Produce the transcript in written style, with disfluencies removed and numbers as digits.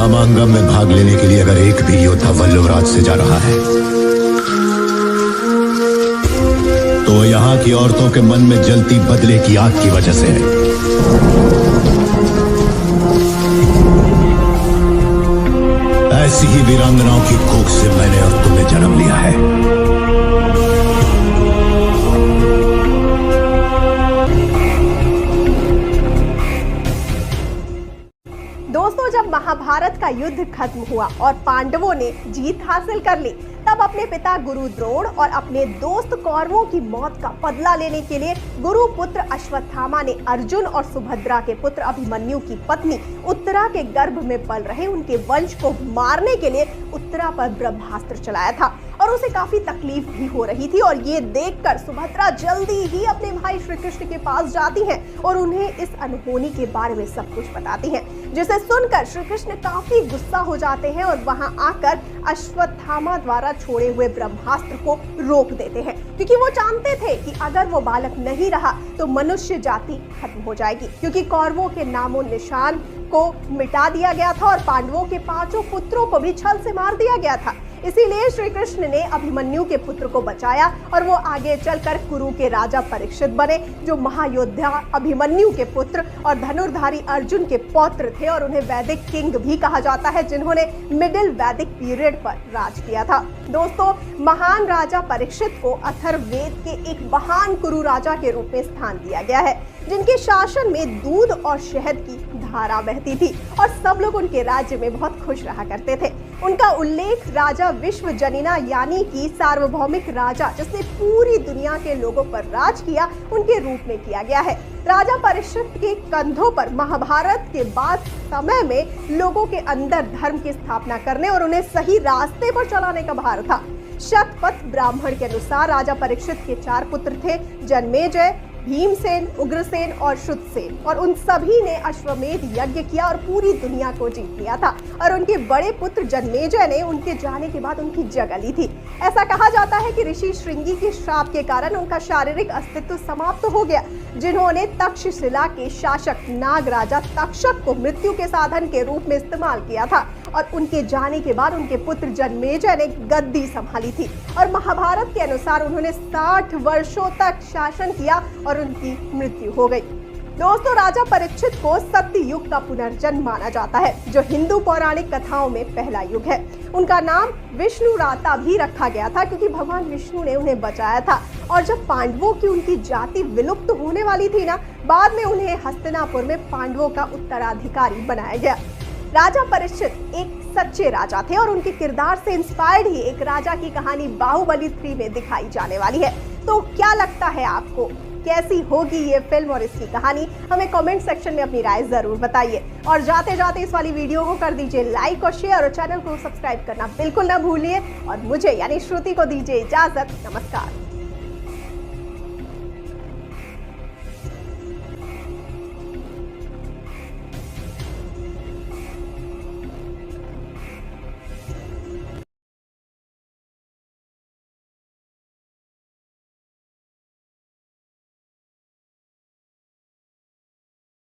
रामांगम में भाग लेने के लिए अगर एक भी योद्धा वल्लवराज से जा रहा है तो यहाँ की औरतों के मन में जलती बदले की आग की वजह से है। ऐसी ही वीरांगनाओं की कोख से मैंने और तुमने जन्म लिया है। दोस्तों, जब महाभारत का युद्ध खत्म हुआ और पांडवों ने जीत हासिल कर ली, तब अपने पिता गुरु द्रोण और अपने दोस्त कौरवों की मौत का बदला लेने के लिए गुरु पुत्र अश्वत्थामा ने अर्जुन और सुभद्रा के पुत्र अभिमन्यु की पत्नी उत्तरा के गर्भ में पल रहे उनके वंश को मारने के लिए उत्तरा पर ब्रह्मास्त्र चलाया था और उसे काफी तकलीफ भी हो रही थी। और ये देखकर सुभद्रा जल्दी ही अपने भाई श्री कृष्ण के पास जाती हैं और उन्हें इस अनहोनी के बारे में सब कुछ बताती हैं, जिसे सुनकर श्री कृष्ण काफी गुस्सा हो जाते हैं और वहां आकर अश्वत्थामा द्वारा छोड़े हुए ब्रह्मास्त्र को रोक देते हैं, क्योंकि वो जानते थे कि अगर वो बालक नहीं रहा तो मनुष्य जाति खत्म हो जाएगी, क्योंकि कौरवों के नामो निशान को मिटा दिया गया था और पांडवों के 5 पुत्रों को भी छल से मार दिया गया था। इसीलिए श्री कृष्ण ने अभिमन्यु के पुत्र को बचाया और वो आगे चलकर कुरु के राजा परीक्षित बने, जो महायोद्धा अभिमन्यु के पुत्र और धनुर्धारी अर्जुन के पौत्र थे और उन्हें वैदिक किंग भी कहा जाता है, जिन्होंने मिडिल वैदिक पीरियड पर राज किया था। दोस्तों, महान राजा परीक्षित को अथर्ववेद के एक महान कुरु राजा के रूप में स्थान दिया गया है, जिनके शासन में दूध और शहद की धारा बहती थी और सब लोग उनके राज्य में बहुत खुश रहा करते थे। उनका उल्लेख राजा विश्वजनिना यानी कि सार्वभौमिक राजा जिसने पूरी दुनिया के लोगों पर राज किया, उनके रूप में किया गया है। राजा परीक्षित के कंधों पर महाभारत के बाद समय में लोगों के अंदर धर्म की स्थापना करने और उन्हें सही रास्ते पर चलाने का भार था। शतपथ ब्राह्मण के अनुसार राजा परीक्षित के 4 पुत्र थे, जन्मेजय, भीमसेन, उग्रसेन और श्रुतसेन, और उन सभी ने अश्वमेध यज्ञ किया और पूरी दुनिया को जीत लिया था। और उनके बड़े पुत्र जन्मेजय ने उनके जाने के बाद उनकी जगह ली थी। ऐसा कहा जाता है कि ऋषि श्रृंगी के श्राप के कारण उनका शारीरिक अस्तित्व समाप्त हो गया, जिन्होंने तक्षशिला के शासक नाग राजा तक्षक को मृत्यु के साधन के रूप में इस्तेमाल किया था और उनके जाने के बाद उनके पुत्र जन्मेजय ने गद्दी संभाली थी और महाभारत के अनुसार उन्होंने 60 वर्षों तक शासन किया और उनकी मृत्यु हो गई। दोस्तों, राजा परीक्षित को सत्य युग का पुनर्जन्म माना जाता है, जो हिंदू पौराणिक कथाओं में पहला युग है। उनका नाम विष्णुराता भी रखा गया था, क्योंकि भगवान विष्णु ने उन्हें बचाया था। और जब पांडवों की उनकी जाति विलुप्त होने वाली थी ना, बाद में उन्हें हस्तिनापुर में पांडवों का उत्तराधिकारी बनाया गया। राजा परीक्षित एक सच्चे राजा थे और उनके किरदार से इंस्पायर्ड ही एक राजा की कहानी बाहुबली 3 में दिखाई जाने वाली है। तो क्या लगता है आपको, कैसी होगी ये फिल्म और इसकी कहानी? हमें कमेंट सेक्शन में अपनी राय जरूर बताइए। और जाते जाते इस वाली वीडियो को कर दीजिए लाइक और शेयर और चैनल को सब्सक्राइब करना बिल्कुल ना भूलिए। और मुझे यानी श्रुति को दीजिए इजाजत। नमस्कार।